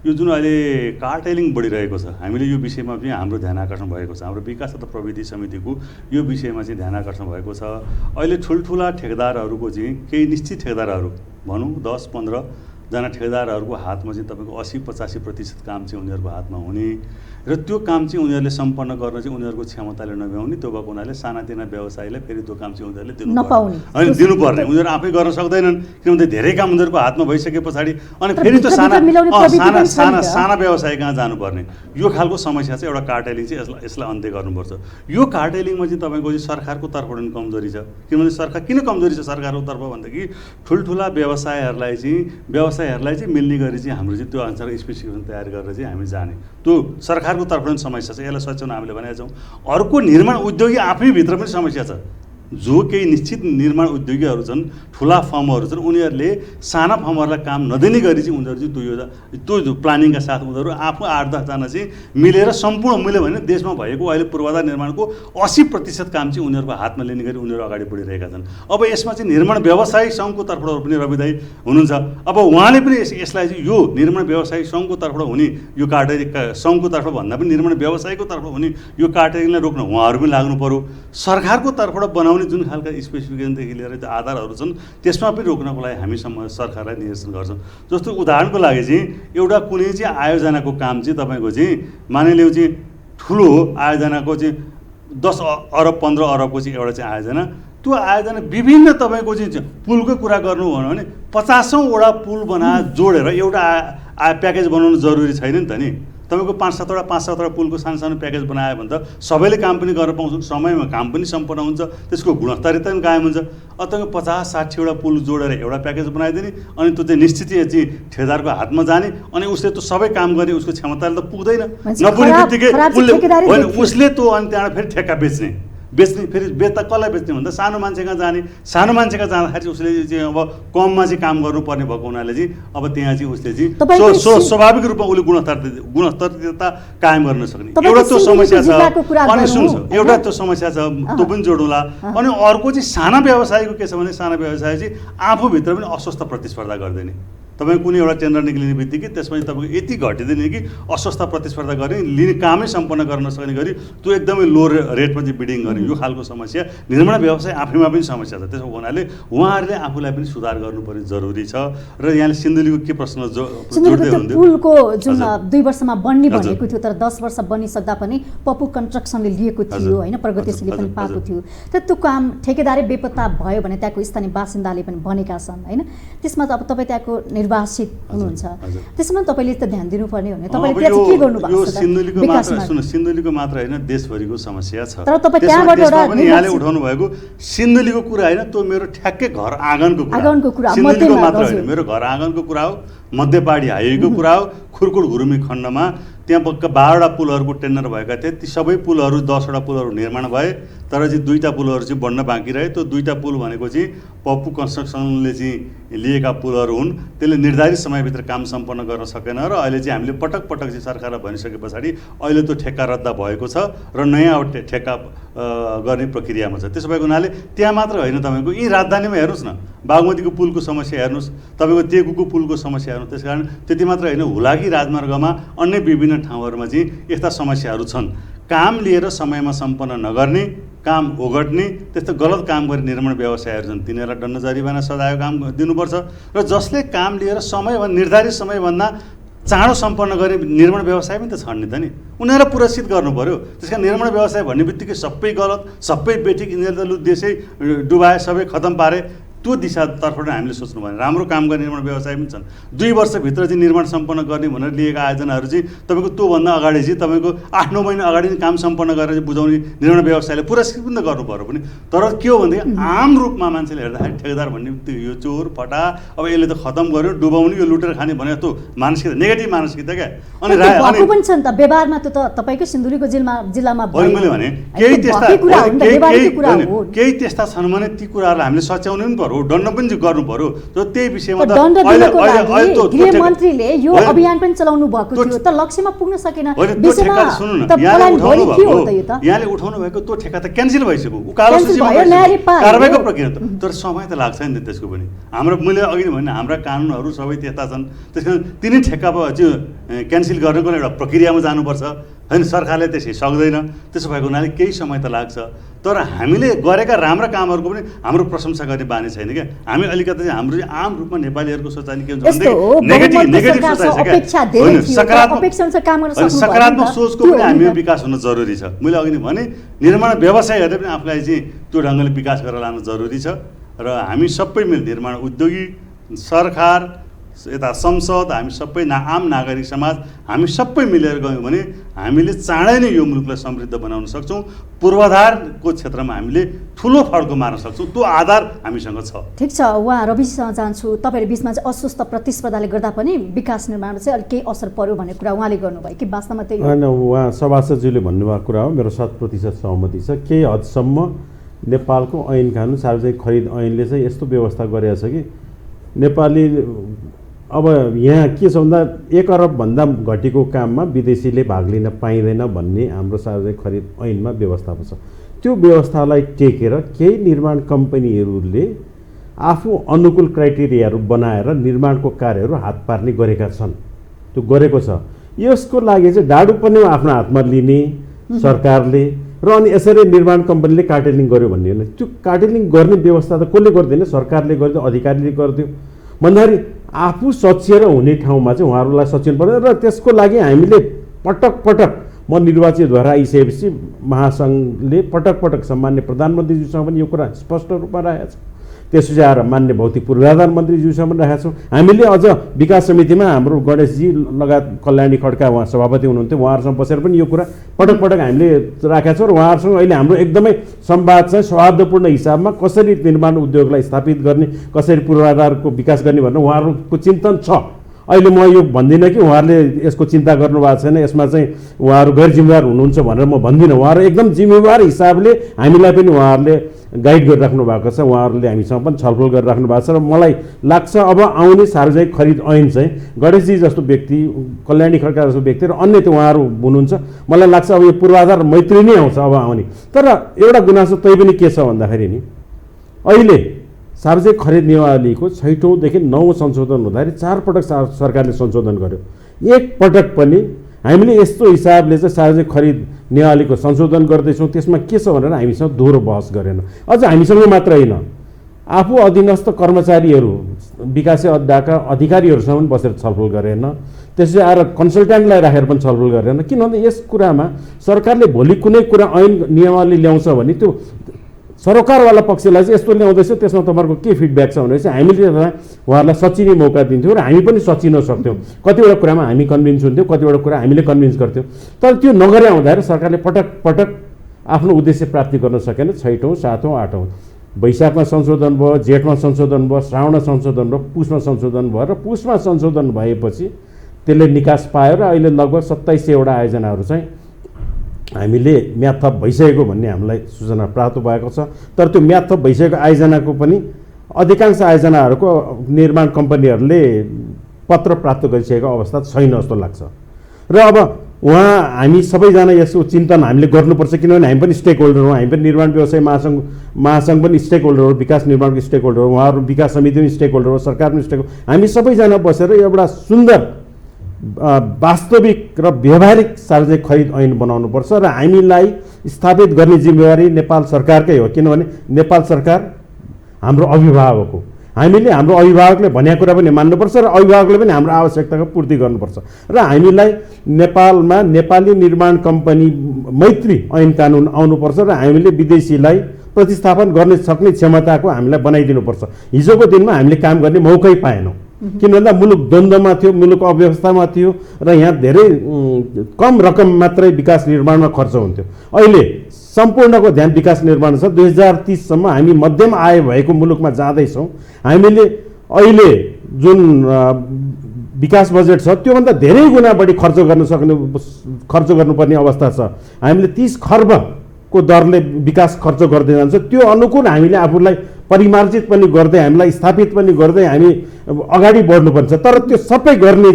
यो जुन अहिले कार्टेलिङ बढिरहेको छ, हामीले यो विषयमा पनि हाम्रो ध्यान आकर्षण भएको छ। हाम्रो विकास तथा प्रविधि समितिको यो विषयमा चाहिँ ध्यान आकर्षण भएको छ। अहिले ठुल्ठुला ठेकेदारहरूको चाहिँ केही निश्चित ठेकेदारहरू भनौँ 10-15 जना ठेकेदारहरूको हातमा चाहिँ तपाईँको 80-85% काम चाहिँ उनीहरूको हातमा हुने र त्यो काम चाहिँ उनीहरूले सम्पन्न गर्न चाहिँ उनीहरूको क्षमताले नभ्याउने। त्यो भएको हुनाले सानातिना व्यवसायीलाई फेरि त्यो काम चाहिँ उनीहरूले दिनुपर्ने, उनीहरू आफै गर्न सक्दैनन् किनभने धेरै काम उनीहरूको हातमा भइसके पछाडि अनि फेरि त्यो साना व्यवसाय कहाँ जानुपर्ने। यो खालको समस्या चाहिँ एउटा कार्टेलिङ चाहिँ यसलाई अन्त्य गर्नुपर्छ। यो कार्टेलिङमा चाहिँ तपाईँको चाहिँ सरकारको तर्फबाट पनि कमजोरी छ। किनभने सरकार किन कमजोरी छ सरकारको तर्फ भन्दाखेरि ठुल्ठुला व्यवसायहरूलाई चाहिँ मिल्ने गरी चाहिँ हाम्रो चाहिँ त्यो अनुसार स्पेसिफिकेसन तयार गरेर चाहिँ हामी जाने, त्यो सरकारको तर्फबाट समस्या छ। यसलाई सच्याउन हामीले भनेका छौँ। अर्को निर्माण उद्योगी आफैभित्र पनि समस्या छ। जो केही निश्चित निर्माण उद्योगीहरू छन्, ठुला फर्महरू छन्, उनीहरूले साना फर्महरूलाई काम नदिने गरी चाहिँ उनीहरू चाहिँ त्यो प्लानिङका साथ उनीहरू आफू 8-10 जना चाहिँ मिलेर सम्पूर्ण मिल्यो भने देशमा भएको अहिले पूर्वाधार निर्माणको 80% काम चाहिँ उनीहरूको हातमा लिने गरी उनीहरू अगाडि बढिरहेका छन्। अब यसमा चाहिँ निर्माण व्यवसायी सङ्घको तर्फबाट पनि रवि दाइ हुनुहुन्छ। अब उहाँले पनि यसलाई चाहिँ यो निर्माण व्यवसायी सङ्घको तर्फबाट हुने यो कार्टेलिङ सङ्घको तर्फ भन्दा पनि निर्माण व्यवसायको तर्फ हुने यो कार्टेलिङलाई रोक्न उहाँहरू पनि लाग्नु पर्यो। सरकारको तर्फबाट बनाउने जुन खालका स्पेसिफिकेसनदेखि लिएर त्यो आधारहरू छन् त्यसमा पनि रोक्नको लागि हामी सरकारलाई निर्देशन गर्छौँ। जस्तो उदाहरणको लागि चाहिँ एउटा कुनै चाहिँ आयोजनाको काम चाहिँ तपाईँको चाहिँ मानिलिउँ चाहिँ ठुलो आयोजनाको चाहिँ 10 अरब 15 अरबको चाहिँ एउटा चाहिँ आयोजना, त्यो आयोजना विभिन्न तपाईँको चाहिँ पुलको कुरा गर्नु हो भने 50औँवटा पुल जोडेर एउटा प्याकेज बनाउनु जरुरी छैन नि त नि। तपाईँको 5-7वटा पुलको सानो प्याकेज बनायो भने त सबैले काम पनि गर्न पाउँछन्, समयमा काम पनि सम्पन्न हुन्छ, त्यसको गुणस्तरीयता पनि कायम हुन्छ। तपाईँको 50-60वटा पुल जोडेर एउटा प्याकेज बनाइदिने अनि त्यो चाहिँ निश्चित चाहिँ ठेकेदारको हातमा जाने अनि उसले त्यो सबै काम गर्ने उसको क्षमताले त पुग्दैन। नपुग्ने बित्तिकै उसले त्यो अनि त्यहाँबाट फेरि ठेक्का बेच्ने फेरि बेच्दा कसलाई बेच्ने भन्दा सानो मान्छे कहाँ जाने। सानो मान्छे कहाँ जाँदाखेरि चाहिँ उसले चाहिँ अब कममा चाहिँ काम गर्नुपर्ने भएको हुनाले चाहिँ अब त्यहाँ चाहिँ उसले चाहिँ स्वाभाविक रूपमा उसले गुणस्तरीयता कायम गर्न सक्ने एउटा त्यो समस्या छ। अनि सुन्नुहोस्, एउटा त्यो समस्या छ, त्यो पनि जोडौँला। अनि अर्को चाहिँ साना व्यवसायको के छ भने साना व्यवसाय चाहिँ आफूभित्र पनि अस्वस्थ प्रतिस्पर्धा गर्दैन। तपाईँ कुनै एउटा टेन्डर निक्लिने बित्तिकै त्यसमा तपाईँको यति घटिँदैन कि अस्वस्थ प्रतिस्पर्धा गर्ने, लिने कामै सम्पन्न गर्न सक्ने गरी त्यो एकदमै लो रेटमा चाहिँ बिडिङ गर्ने, यो खालको समस्या निर्माण व्यवसाय आफैमा पनि समस्या छ। त्यसो हुनाले उहाँहरूले आफूलाई पनि सुधार गर्नुपर्ने जरुरी छ। र यहाँले सिन्धुलीको के प्रश्न जोड्दै हुनुहुन्थ्यो, पुलको जुन 2 वर्षमा बन्ने भनेको थियो तर 10 वर्ष बनिसक्दा पनि पप्पू कन्स्ट्रक्सनले लिएको थियो होइन, प्रगतिशीलले पनि पाएको थियो। तर त्यो काम ठेकेदारै बेपत्ता भयो भने त्यहाँको स्थानीय बासिन्दाले पनि भनेका छन् होइन। त्यसमा त अब तपाईँ त्यहाँको निर्वासित हुनुहुन्छ, त्यसमा तपाईँले त ध्यान दिनुपर्ने हो नि। तपाईँले त्यहाँ चाहिँ के गर्नुभएको छ? सिन्धुलीको मात्र होइन देशभरिको समस्या छ। तर तपाईँ त्यहाँबाट यहाँले उठाउनु भएको सिन्धुलीको कुरा होइन, त्यो मेरो ठ्याक्कै घर आँगनको कुरा सिन्धुलीको मात्र होइन, मेरो घर आँगनको कुरा हो, मध्यपाडी हाइवेको कुरा हो। खुर्कुड घुरुमी खण्डमा त्यहाँ 12वटा पुलहरूको टेन्डर भएका थिए। ती सबै पुलहरू 10वटा पुलहरू निर्माण भए तर चाहिँ 2टा पुलहरू चाहिँ बन्न बाँकी रहे। त्यो 2टा पुल भनेको चाहिँ पप्पू कन्स्ट्रक्सनले चाहिँ लिएका पुलहरू हुन्। त्यसले निर्धारित समयभित्र काम सम्पन्न गर्न सकेन र अहिले चाहिँ हामीले पटक चाहिँ सरकारलाई भनिसके पछाडि अहिले त्यो ठेक्का रद्द भएको छ र नयाँ ठेक्का गर्ने प्रक्रियामा छ। त्यसो भएको हुनाले त्यहाँ मात्र होइन, तपाईँको यी राजधानीमा हेर्नुहोस् न, बागमतीको पुलको समस्या हेर्नुहोस्, तपाईँको तेकुको पुलको समस्या हेर्नुहोस्। त्यस कारण त्यति मात्र होइन, हुलाकी राजमार्गमा अन्य विभिन्न ठाउँहरूमा चाहिँ यस्ता समस्याहरू छन्। काम लिएर समयमा सम्पन्न नगर्ने, काम ओगट्ने, त्यस्तो गलत काम गर्ने निर्माण व्यवसायहरू छन्, तिनीहरूलाई दण्ड जरिवाना सजायको काम दिनुपर्छ। र जसले काम लिएर निर्धारित समयभन्दा चाँडो सम्पन्न गर्ने निर्माण व्यवसाय पनि त छन् नि त नि, उनीहरूलाई पुरस्कृत गर्नु पर्यो। त्यस कारण निर्माण व्यवसाय भन्ने बित्तिकै सबै गलत, सबै बेठिक, यिनीहरूले त देशै डुबाए, सबै खतम पारे, त्यो दिशातर्फबाट हामीले सोच्नु भने राम्रो काम गर्ने निर्माण व्यवसाय पनि छन्। 2 वर्षभित्र चाहिँ निर्माण सम्पन्न गर्ने भनेर लिएका आयोजनाहरू चाहिँ तपाईँको त्योभन्दा अगाडि चाहिँ तपाईँको 8-9 महिना अगाडि नै काम सम्पन्न गरेर चाहिँ बुझाउने निर्माण व्यवसायले पुरस्कृत पनि त गर्नु पर्यो पनि। तर के हो भनेदेखि आम रूपमा मान्छेले हेर्दाखेरि ठेकेदार भन्ने बित्तिकै यो चोर फटा, अब यसले त खतम गर्यो, डुबाउने, यो लुटेर खाने भने त्यो मानसिकता, नेगेटिभ मानसिकता क्या। अनि पनि छ नि त व्यवहारमा, त्यो त तपाईँकै सिन्धुलीको जिल्लामा मैले भने केही त्यस्ता छन् भने ती कुराहरूलाई हामीले सच्याउनु पनि पर्यो। जिम्मेवार हो, दण्ड पनि गर्नु पर्यो। तर त्यही विषयमा त दण्ड दिनको लागि अहिले गृहमन्त्रीले यो अभियान पनि चलाउनु भएको थियो, त लक्ष्यमा पुग्न सकेन। सुन्नु न, यहाँले उठाउनु भएको त्यो ठेक्का त क्यान्सल भइसक्यो, ऊ कालो सूचीमा कारबाहीको प्रक्रिया त। तर समय त लाग्छ नि त्यसको पनि। हाम्रो मैले अघि नै भने हाम्रा कानुनहरू सबै त्यस्ता छन्, त्यस कारण तिनै ठेक्का क्यान्सल गर्नको एउटा प्रक्रियामा जानुपर्छ होइन। सरकारले त्यसै सक्दैन, त्यसो भएको हुनाले केही समय त लाग्छ। तर हामीले गरेका राम्रा कामहरूको पनि हाम्रो प्रशंसा गर्ने बानी छैन क्या। हामी अलिकति हाम्रो आम रूपमा नेपालीहरूको सोचाइ के हुन्छ भनेदेखि नेगेटिभ सोचाइ छ क्या। सकारात्मक सोचको पनि हामी विकास हुन जरुरी छ। मैले अघि नै भने निर्माण व्यवसायहरूले पनि आफूलाई चाहिँ त्यो ढङ्गले विकास गरेर लानु जरुरी छ। र हामी सबै मिल निर्माण उद्योगी, सरकार, यता संसद, हामी सबै आम नागरिक समाज, हामी सबै मिलेर गयौँ भने हामीले चाँडै नै यो मुलुकलाई समृद्ध बनाउन सक्छौँ। पूर्वाधारको क्षेत्रमा हामीले ठुलो फड्को मार्न सक्छौँ। त्यो आधार हामीसँग छ। ठिक छ, उहाँ रविजीसँग जान्छु। तपाईँहरू बिचमा चाहिँ अस्वस्थ प्रतिस्पर्धाले गर्दा पनि विकास निर्माणमा चाहिँ अलिक केही असर पर्यो भन्ने कुरा उहाँले गर्नुभयो कि वास्तवमा त्यही होइन? उहाँ सभासदज्यूले भन्नुभएको कुरा हो, मेरो 100% सहमति छ। केही हदसम्म नेपालको ऐन कानुन सार्वजनिक खरिद ऐनले चाहिँ यस्तो व्यवस्था गरेको छ कि नेपाली अब यहाँ के छ भन्दा 1 अरबभन्दा घटीको काममा विदेशीले भाग लिन पाइँदैन भन्ने हाम्रो सार्वजनिक खरिद ऐनमा व्यवस्था छ। त्यो व्यवस्थालाई टेकेर केही निर्माण कम्पनीहरूले आफू अनुकूल क्राइटेरियाहरू बनाएर निर्माणको कार्यहरू हात पार्ने गरेका छन्। त्यो गरेको छ। यसको लागि चाहिँ डाडु पनि आफ्नो हातमा लिने सरकारले र अनि यसरी निर्माण कम्पनीले कार्टेलिङ गर्यो भन्ने होइन। त्यो कार्टेलिङ गर्ने व्यवस्था त कसले गर्दैन? सरकारले गरिदियो, अधिकारीले गरिदियो भन्दाखेरि आफू सचिएर हुने ठाउँमा चाहिँ उहाँहरूलाई सचेत पर्दैन। र त्यसको लागि हामीले पटक पटक म निर्वाचित भएर आइसकेपछि महासङ्घले पटक पटक सम्मान्य प्रधानमन्त्रीज्यूसँग पनि यो कुरा स्पष्ट रूपमा राखेको छ। त्यसपछि आएर मान्य भौतिक पूर्वाधार मन्त्रीज्यूसँग पनि राखेका छौँ। हामीले अझ विकास समितिमा हाम्रो गणेशजी लगायत कल्याणी खड्का उहाँ सभापति हुनुहुन्थ्यो, उहाँहरूसँग बसेर पनि यो कुरा पटक पटक हामीले राखेका छौँ। र उहाँहरूसँग अहिले हाम्रो एकदमै संवाद चाहिँ सौहार्दपूर्ण हिसाबमा कसरी निर्माण उद्योगलाई स्थापित गर्ने, कसरी पूर्वाधारको विकास गर्ने भनेर उहाँहरूको चिन्तन छ। अहिले म यो भन्दिनँ कि उहाँहरूले यसको चिन्ता गर्नुभएको छैन, यसमा चाहिँ उहाँहरू गैर जिम्मेवार हुनुहुन्छ भनेर म भन्दिनँ। उहाँहरू एकदम जिम्मेवार हिसाबले हामीलाई पनि उहाँहरूले गाइड गरिराख्नु भएको छ। उहाँहरूले हामीसँग पनि छलफल गरिराख्नु भएको छ। र मलाई लाग्छ अब आउने सार्वजनिक खरिद ऐन चाहिँ गणेशजी जस्तो व्यक्ति, कल्याणी खड्का जस्तो व्यक्ति र अन्य त्यो उहाँहरू हुनुहुन्छ, मलाई लाग्छ अब यो पूर्वाधार मैत्री नै आउँछ अब आउने। तर एउटा गुनासो तै पनि के छ भन्दाखेरि नि अहिले सार्वजनिक खरिद नियमावलीको 6औँदेखि 9औँ संशोधन हुँदाखेरि 4 पटक सरकारले संशोधन गर्यो। एक पटक पनि हामीले यस्तो हिसाबले चाहिँ सार्वजनिक खरिद नियमावलीको संशोधन गर्दैछौँ त्यसमा के छ भनेर हामीसँग दोहोरो बहस गरेन। अझ हामीसँग मात्र होइन, आफू अधीनस्थ कर्मचारीहरू, विकासे अड्डाका अधिकारीहरूसँग पनि बसेर छलफल गरेन। त्यसपछि आएर कन्सल्ट्यान्टलाई राखेर पनि छलफल गरेन। किनभने यस कुरामा सरकारले भोलि कुनै कुरा ऐन नियमावली ल्याउँछ भने त्यो सरकारवाला पक्षलाई चाहिँ यस्तो ल्याउँदैछ, त्यसमा तपाईँहरूको के फिडब्याक छ भनेपछि हामीले उहाँहरूलाई सचिने मौका दिन्थ्यौँ र हामी पनि सचिन सक्थ्यौँ। कतिवटा कुरामा हामी कन्भिन्स हुन्थ्यौँ, कतिवटा कुरा हामीले कन्भिन्स गर्थ्यौँ। तर त्यो नगरे आउँदाखेरि सरकारले पटक पटक आफ्नो उद्देश्य प्राप्ति गर्न सकेन। 6औँ, 7औँ, 8औँ वैशाखमा संशोधन भयो, जेठमा संशोधन भयो, श्रावणमा संशोधन भयो, पुसमा संशोधन भयो र पुसमा संशोधन भएपछि त्यसले निकास पायो र अहिले लगभग 2700वटा आयोजनाहरू चाहिँ हामीले म्याद थप भइसकेको भन्ने हामीलाई सूचना प्राप्त भएको छ। तर त्यो म्याद थप भइसकेको आयोजनाको पनि अधिकांश आयोजनाहरूको निर्माण कम्पनीहरूले पत्र प्राप्त गरिसकेको अवस्था छैन जस्तो लाग्छ। र अब हामी सबैजना यसको चिन्तन हामीले गर्नुपर्छ, किनभने हामी पनि स्टेक होल्डर हौँ। हामी पनि निर्माण व्यवसाय महासङ्घ पनि स्टेक होल्डर हो, विकास निर्माणको स्टेक होल्डर हो, उहाँहरू विकास समिति पनि स्टेक होल्डर हो, सरकार पनि स्टेक होल्डर। हामी सबैजना बसेर एउटा सुन्दर वास्तविक र व्यावहारिक सार्वजनिक खरिद ऐन बनाउनुपर्छ र हामीलाई स्थापित गर्ने जिम्मेवारी नेपाल सरकारकै हो। किनभने नेपाल सरकार हाम्रो अभिभावक हो। हामीले हाम्रो अभिभावकले भनेको कुरा पनि मान्नुपर्छ र अभिभावकले पनि हाम्रो आवश्यकताको पूर्ति गर्नुपर्छ। र हामीलाई नेपालमा नेपाली निर्माण कम्पनी मैत्री ऐन कानुन आउनुपर्छ र हामीले विदेशीलाई प्रतिस्थापन गर्न सक्ने क्षमताको हामीलाई बनाइदिनुपर्छ। हिजोको दिनमा हामीले काम गर्ने मौकै पाएनौँ, किन भन्दा मुलुक द्वन्द्वमा थियो, मुलुक अव्यवस्थामा थियो र यहाँ धेरै कम रकम मात्रै विकास निर्माणमा खर्च हुन्थ्यो। अहिले सम्पूर्णको ध्यान विकास निर्माण छ। 2030सम्म हामी मध्यम आय भएको मुलुकमा जाँदैछौँ। हामीले अहिले जुन विकास बजेट छ त्योभन्दा धेरै गुणा बढी खर्च गर्नुपर्ने अवस्था छ। हामीले 30 खर्ब को दरले विकास खर्च गर्दै जान्छ त्यो अनुकूल हामीले आफूलाई परिमार्जित पनि गर्दै हामीलाई स्थापित पनि गर्दै हामी अगाडि बढ्नुपर्छ। तर त्यो सबै गर्ने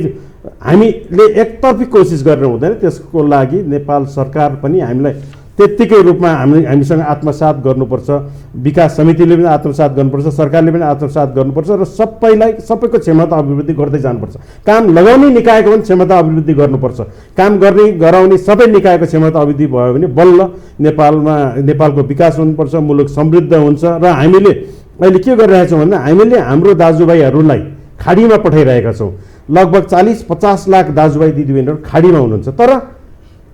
हामीले एकतर्फी कोसिस गर्ने हुँदैन। त्यसको लागि नेपाल सरकार पनि हामीलाई त्यत्तिकै रूपमा हामीसँग आत्मसात गर्नुपर्छ, विकास समितिले पनि आत्मसात गर्नुपर्छ, सरकारले पनि आत्मसात गर्नुपर्छ र सबैको क्षमता अभिवृद्धि गर्दै जानुपर्छ। काम लगाउने निकायको पनि क्षमता अभिवृद्धि गर्नुपर्छ। काम गराउने सबै निकायको क्षमता अभिवृद्धि भयो भने बल्ल नेपालको विकास हुनुपर्छ, मुलुक समृद्ध हुन्छ। र हामीले अहिले के गरिरहेका छौँ भन्दा हामीले हाम्रो दाजुभाइहरूलाई खाडीमा पठाइरहेका छौँ। लगभग 40-50 लाख दाजुभाइ दिदीबहिनीहरू खाडीमा हुनुहुन्छ। तर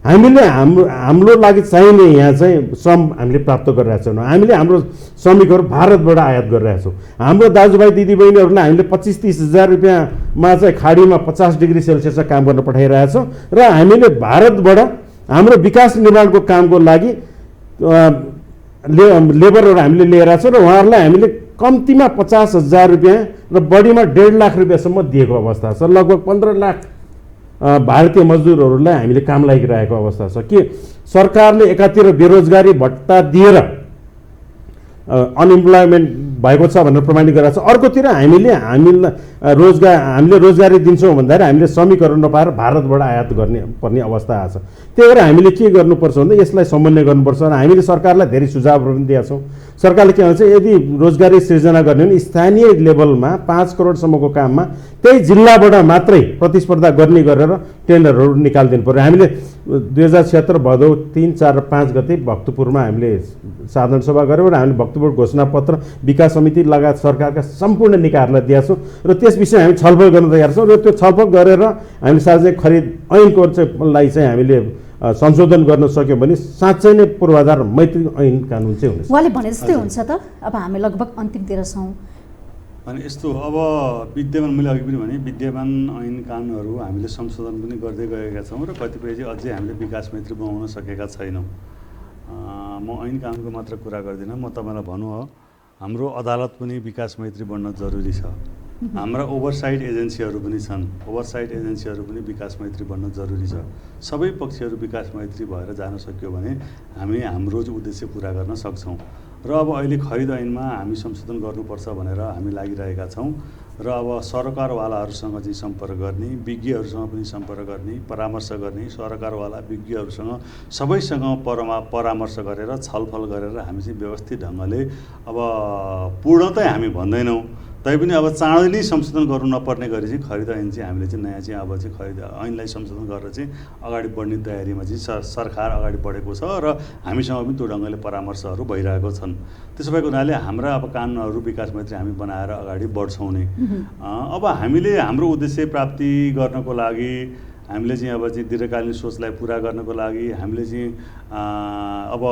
हामीले हाम्रो लागि चाहिने यहाँ चाहिँ श्रम हामीले प्राप्त गरिरहेका छौँ। हामीले हाम्रो श्रमिकहरू भारतबाट आयात गरिरहेका छौँ। हाम्रो दाजुभाइ दिदीबहिनीहरूलाई हामीले 25-30 हजार रुपियाँमा चाहिँ खाडीमा 50 डिग्री सेल्सियसमा काम गर्न पठाइरहेका छौँ र हामीले भारतबाट हाम्रो विकास निर्माणको कामको लागि लेबरहरू हामीले लिएर छौँ र उहाँहरूलाई हामीले कम्तीमा 50 हजार रुपियाँ र बढीमा 1.5 लाख रुपियाँसम्म दिएको अवस्था छ। लगभग 15 लाख भारतीय मजदुरहरूलाई हामीले काम लागिरहेको अवस्था छ कि सरकारले एकातिर बेरोजगारी भत्ता दिएर अनइम्प्लोइमेन्ट भएको छ भनेर प्रमाणित गरेको छ, अर्कोतिर हामीले रोजगारी दिन्छौँ भन्दाखेरि हामीले श्रमिकहरू नपाएर भारतबाट आयात गर्ने पर्ने अवस्था आएको छ। त्यही भएर हामीले के गर्नुपर्छ भन्दा यसलाई समन्वय गर्नुपर्छ र हामीले सरकारलाई धेरै सुझावहरू पनि दिएका छौँ। सरकारले के भन्छ, यदि रोजगारी सृजना गर्ने भने स्थानीय लेभलमा 5 करोडसम्मको काममा त्यही जिल्लाबाट मात्रै प्रतिस्पर्धा गर्ने गरेर टेन्डरहरू निकालिदिनु पर्यो। हामीले 2076 भदौ 3, 4 र 5 गते भक्तपुरमा हामीले साधारण सभा गऱ्यौँ र हामीले भक्तपुर घोषणापत्र विकास समिति लगायत सरकारका सम्पूर्ण निकायहरूलाई दिएका छौँ र त्यस विषयमा हामी छलफल गर्न तयार छौँ र त्यो छलफल गरेर हामीले सार्वजनिक खरिद ऐनको चाहिँ हामीले संशोधन गर्न सक्यो भने साँच्चै नै पूर्वाधार मैत्री ऐन कानुन चाहिँ हुनेछ। उहाँले भने जस्तै हुन्छ त। अब हामी लगभग अन्तिमतिर छौँ। अनि यस्तो अब विद्यमान, मैले अघि पनि भने विद्यमान ऐन कानुनहरू हामीले संशोधन पनि गर्दै गएका छौँ र कतिपय चाहिँ अझै हामीले विकास मैत्री बनाउन सकेका छैनौँ। म ऐन कानुनको मात्र कुरा गर्दिनँ, म तपाईँलाई भन्नु हो हाम्रो अदालत पनि विकास मैत्री बन्न जरुरी छ। हाम्रा ओभरसाइट एजेन्सीहरू पनि छन्, ओभरसाइट एजेन्सीहरू पनि विकास मैत्री बन्न जरुरी छ। सबै पक्षहरू विकास मैत्री भएर जान सक्यो भने हामी हाम्रो उद्देश्य पुरा गर्न सक्छौँ। र अब अहिले खरिद ऐनमा हामी संशोधन गर्नुपर्छ भनेर हामी लागिरहेका छौँ र अब सरकारवालाहरूसँग चाहिँ सम्पर्क गर्ने, विज्ञहरूसँग पनि सम्पर्क गर्ने, परामर्श गर्ने, सरकारवाला विज्ञहरूसँग सबैसँग परामर्श गरेर छलफल गरेर हामी चाहिँ व्यवस्थित ढङ्गले अब पूर्णतै हामी भन्दैनौँ तैपनि अब चाँडै नै संशोधन गर्नु नपर्ने गरी चाहिँ खरिद ऐन चाहिँ हामीले चाहिँ नयाँ चाहिँ अब चाहिँ खरिद ऐनलाई संशोधन गरेर चाहिँ अगाडि बढ्ने तयारीमा चाहिँ सरकार अगाडि बढेको छ र हामीसँग पनि त्यो ढङ्गले परामर्शहरू भइरहेको छन्। त्यसो भएको हुनाले हाम्रा अब कानुनहरू विकास मैत्री हामी बनाएर अगाडि बढ्छौँ नै। अब हामीले हाम्रो उद्देश्य प्राप्ति गर्नको लागि हामीले चाहिँ अब चाहिँ दीर्घकालीन सोचलाई पुरा गर्नको लागि हामीले चाहिँ अब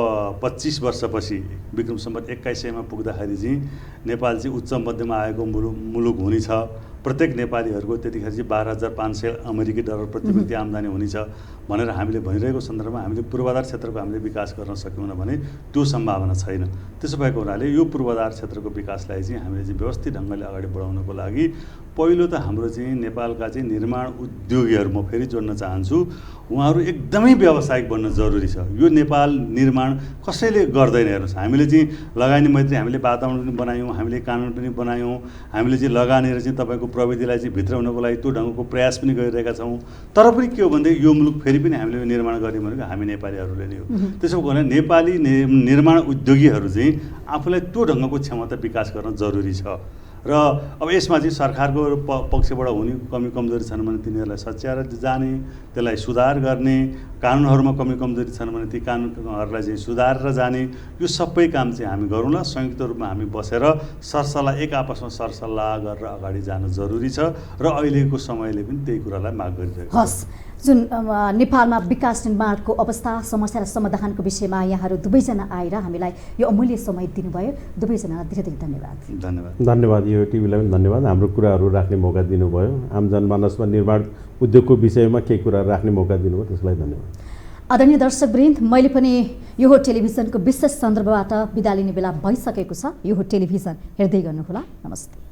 25 वर्षपछि विक्रम सम्वत 2100मा पुग्दाखेरि चाहिँ नेपाल चाहिँ उच्च मध्यमा आएको मुलुक हुनेछ। प्रत्येक नेपालीहरूको त्यतिखेर चाहिँ 12,500 अमेरिकी डलर प्रति व्यक्ति आम्दानी हुनेछ भनेर हामीले भनिरहेको सन्दर्भमा हामीले पूर्वाधार क्षेत्रको हामीले विकास गर्न सक्यौँ भने त्यो सम्भावना छैन। त्यसो भएको हुनाले यो पूर्वाधार क्षेत्रको विकासलाई चाहिँ हामीले चाहिँ व्यवस्थित ढङ्गले अगाडि बढाउनको लागि पहिलो त हाम्रो चाहिँ नेपालका चाहिँ निर्माण उद्योगीहरू, म फेरि जोड्न चाहन्छु, उहाँहरू एकदमै व्यावसायिक बन्न जरुरी छ। यो नेपाल निर्माण कसैले गर्दैन। हेर्नुहोस्, हामीले चाहिँ लगानी मैत्री हामीले वातावरण पनि बनायौँ, हामीले कानुन पनि बनायौँ, हामीले चाहिँ लगानेर चाहिँ तपाईँको प्रविधिलाई चाहिँ भित्राउनको लागि त्यो ढङ्गको प्रयास पनि गरिरहेका छौँ। तर पनि के हो भने यो मुलुक फेरि पनि हामीले निर्माण गर्ने भनेको हामी नेपालीहरूले नै हो। त्यसो भने नेपाली निर्माण उद्योगीहरू चाहिँ आफूलाई त्यो ढङ्गको क्षमता विकास गर्न जरुरी छ। र अब यसमा चाहिँ सरकारको पक्षबाट हुने कमी कमजोरी छन् भने तिनीहरूलाई सच्याएर जाने, त्यसलाई सुधार गर्ने, कानुनहरूमा कमी कमजोरी छन् भने ती कानुनहरूलाई चाहिँ सुधारेर जाने, यो सबै काम चाहिँ हामी गरौँला। संयुक्त रूपमा हामी बसेर सरसल्लाह एक आपसमा सरसल्लाह गरेर अगाडि जान जरुरी छ र अहिलेको समयले पनि त्यही कुरालाई माग गरिरहेको छ। जुन नेपालमा विकास निर्माणको अवस्था, समस्या र समाधानको विषयमा यहाँहरू दुवैजना आएर हामीलाई यो अमूल्य समय दिनुभयो। दुवैजनालाई धेरै धेरै धन्यवाद। धन्यवाद। यो टिभीलाई पनि धन्यवाद, हाम्रो कुराहरू राख्ने मौका दिनुभयो। आम जनमानसमा निर्माण उद्योगको विषयमा केही कुरा राख्ने मौका दिनुभयो, त्यसलाई धन्यवाद। आदरणीय दर्शकवृन्द, मैले पनि यो टेलिभिजनको विशेष सन्दर्भबाट बिदा लिने बेला भइसकेको छ। यो टेलिभिजन हेर्दै गर्नुहोला। नमस्ते।